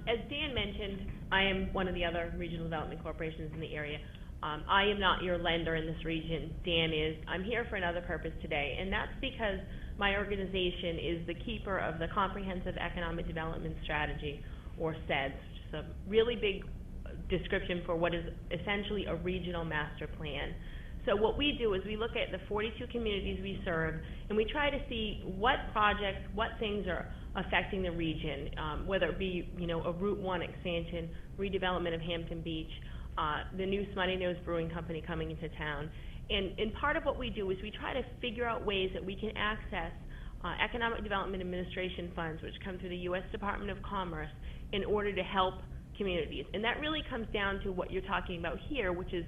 As Dan mentioned, I am one of the other regional development corporations in the area. I am not your lender in this region. Dan is. I'm here for another purpose today, and that's because my organization is the keeper of the Comprehensive Economic Development Strategy, or CEDS, which is a really big description for what is essentially a regional master plan. So what we do is we look at the 42 communities we serve, and we try to see what projects, what things are affecting the region, whether it be, a Route 1 expansion, redevelopment of Hampton Beach, the new Smutty Nose Brewing Company coming into town. And part of what we do is we try to figure out ways that we can access Economic Development Administration funds, which come through the U.S. Department of Commerce, in order to help communities. And that really comes down to what you're talking about here, which is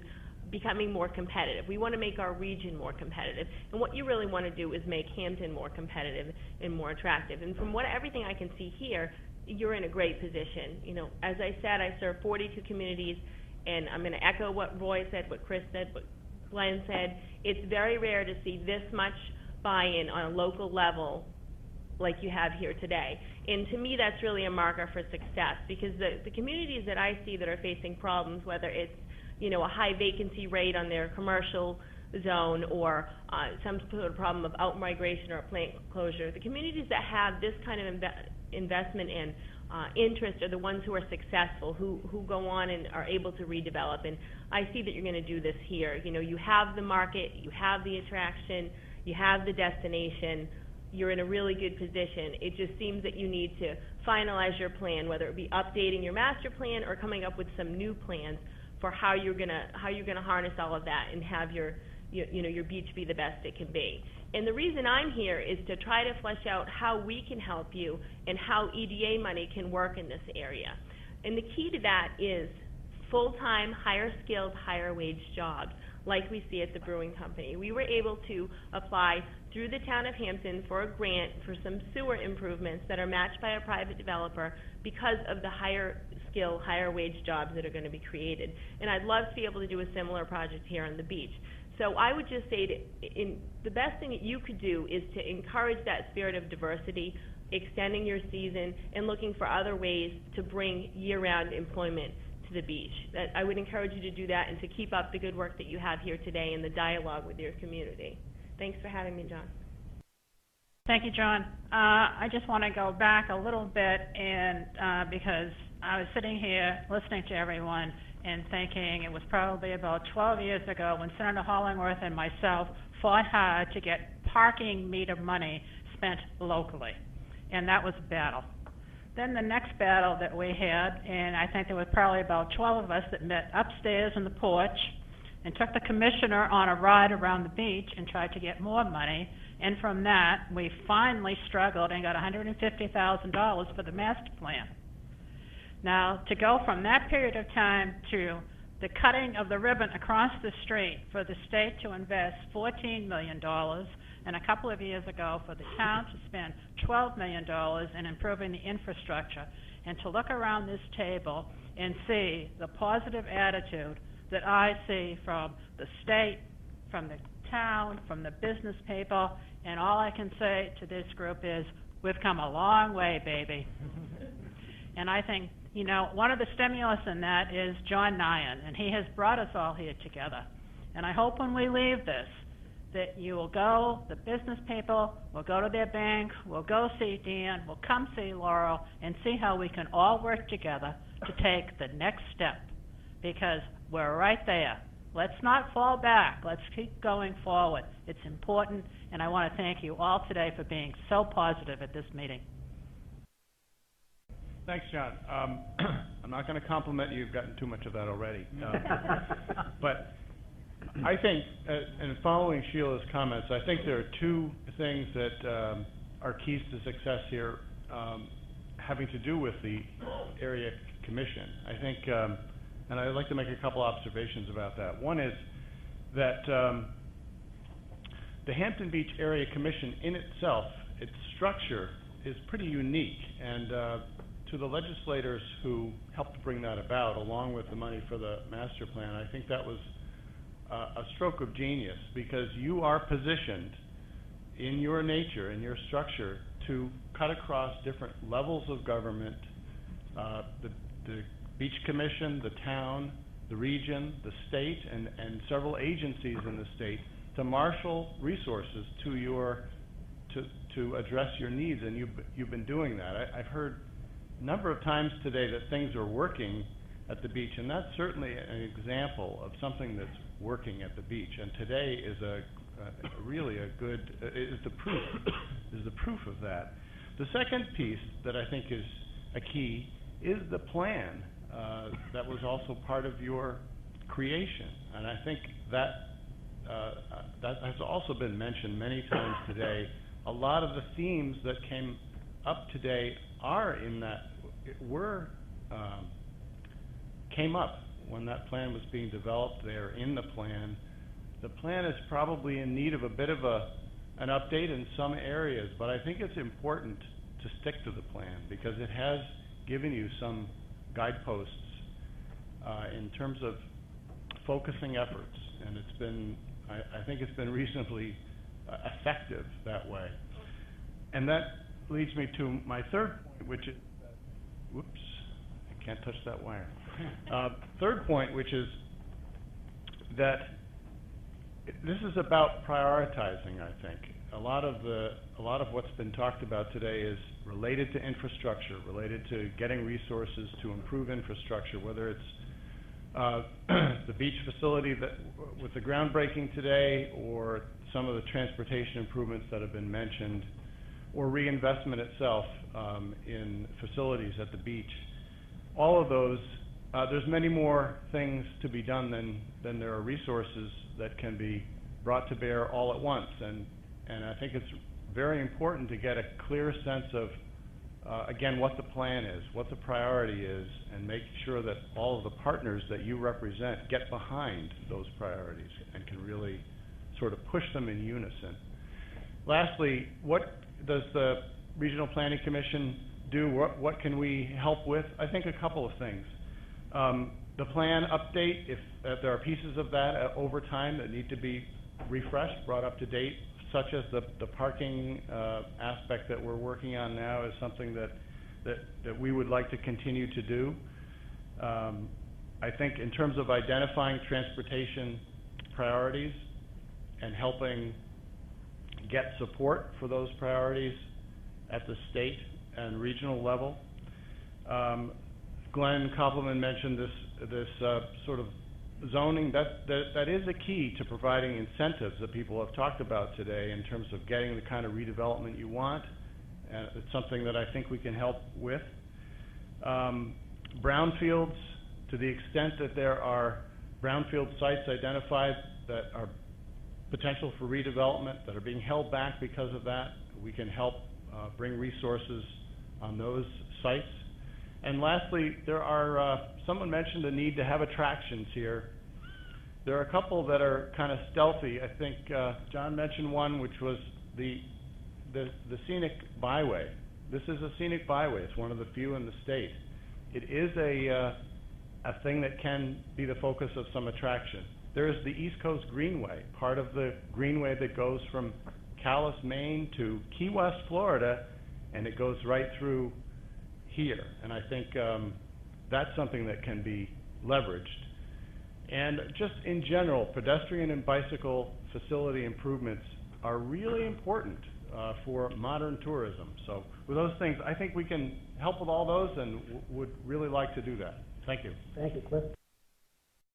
becoming more competitive. We want to make our region more competitive. And what you really want to do is make Hampton more competitive and more attractive. And from everything I can see here, you're in a great position. As I said, I serve 42 communities, and I'm going to echo what Roy said, what Chris said, what Glenn said. It's very rare to see this much buy-in on a local level like you have here today. And to me, that's really a marker for success, because the communities that I see that are facing problems, whether it's a high vacancy rate on their commercial zone or some sort of problem of out-migration or a plant closure, the communities that have this kind of investment and interest are the ones who are successful, who go on and are able to redevelop. And I see that you're going to do this here. You have the market, you have the attraction, you have the destination, you're in a really good position. It just seems that you need to finalize your plan, whether it be updating your master plan or coming up with some new plans for how you're gonna harness all of that and have your beach be the best it can be. And the reason I'm here is to try to flesh out how we can help you and how EDA money can work in this area. And the key to that is full-time, higher skilled, higher wage jobs, like we see at the brewing company. We were able to apply through the town of Hampton for a grant for some sewer improvements that are matched by a private developer because of the higher skill, higher wage jobs that are going to be created. And I'd love to be able to do a similar project here on the beach. So I would just say the best thing that you could do is to encourage that spirit of diversity, extending your season, and looking for other ways to bring year-round employment to the beach. I would encourage you to do that and to keep up the good work that you have here today in the dialogue with your community. Thanks for having me, John. Thank you, John. I just want to go back a little bit, and because I was sitting here listening to everyone and thinking it was probably about 12 years ago when Senator Hollingworth and myself fought hard to get parking meter money spent locally, and that was a battle. Then the next battle that we had, and I think there was probably about 12 of us that met upstairs in the porch and took the commissioner on a ride around the beach and tried to get more money, and from that we finally struggled and got $150,000 for the master plan. Now, to go from that period of time to the cutting of the ribbon across the street for the state to invest $14 million, and a couple of years ago for the town to spend $12 million in improving the infrastructure, and to look around this table and see the positive attitude that I see from the state, from the town, from the business people, and all I can say to this group is, we've come a long way, baby. And I think, one of the stimulus in that is John Nyan, and he has brought us all here together. And I hope when we leave this, that you will go, the business people will go to their bank, will go see Dan, will come see Laurel, and see how we can all work together to take the next step, because we're right there. Let's not fall back. Let's keep going forward. It's important, and I want to thank you all today for being so positive at this meeting. Thanks, John. I'm not going to compliment you. You've gotten too much of that already. But I think, in following Sheila's comments, I think there are two things that are keys to success here having to do with the area commission. I think, and I'd like to make a couple observations about that. One is that the Hampton Beach Area Commission in itself, its structure, is pretty unique. And to the legislators who helped bring that about, along with the money for the master plan, I think that was a stroke of genius, because you are positioned in your nature, in your structure, to cut across different levels of government, the Beach Commission, the town, the region, the state, and several agencies in the state to marshal resources to address your needs, and you've been doing that. I've heard a number of times today that things are working at the beach, and that's certainly an example of something that's working at the beach. And today is really a good is the proof of that. The second piece that I think is a key is the plan that was also part of your creation, and I think that has also been mentioned many times today. A lot of the themes that came up today are in that came up when that plan was being developed. They're in the plan. The plan is probably in need of a bit of an update in some areas, but I think it's important to stick to the plan because it has given you some guideposts in terms of focusing efforts, and it's been, I think it's been reasonably effective that way. And that leads me to my third point, which is, whoops, I can't touch that wire. Third point, which is that this is about prioritizing, I think. A lot of what's been talked about today is related to infrastructure, related to getting resources to improve infrastructure, whether it's the beach facility that with the groundbreaking today, or some of the transportation improvements that have been mentioned, or reinvestment itself in facilities at the beach. All of those, there's many more things to be done than there are resources that can be brought to bear all at once. And I think it's very important to get a clear sense of, again, what the plan is, what the priority is, and make sure that all of the partners that you represent get behind those priorities and can really sort of push them in unison. Lastly, what does the Regional Planning Commission do? What can we help with? I think a couple of things. The plan update, if there are pieces of that over time that need to be refreshed, brought up to date, such as the parking aspect that we're working on now, is something that we would like to continue to do. I think in terms of identifying transportation priorities and helping get support for those priorities at the state and regional level. Glenn Koppelman mentioned this sort of zoning. That is a key to providing incentives that people have talked about today in terms of getting the kind of redevelopment you want. And it's something that I think we can help with. Brownfields, to the extent that there are brownfield sites identified that are potential for redevelopment, that are being held back because of that, we can help bring resources on those sites. And lastly, there are, someone mentioned the need to have attractions here. There are a couple that are kind of stealthy. I think John mentioned one, which was the scenic byway. This is a scenic byway. It's one of the few in the state. It is a thing that can be the focus of some attraction. There is the East Coast Greenway, part of the greenway that goes from Calais, Maine to Key West, Florida, and it goes right through here. And I think that's something that can be leveraged. And just in general, pedestrian and bicycle facility improvements are really important for modern tourism. So with those things, I think we can help with all those and would really like to do that. Thank you. Thank you, Cliff.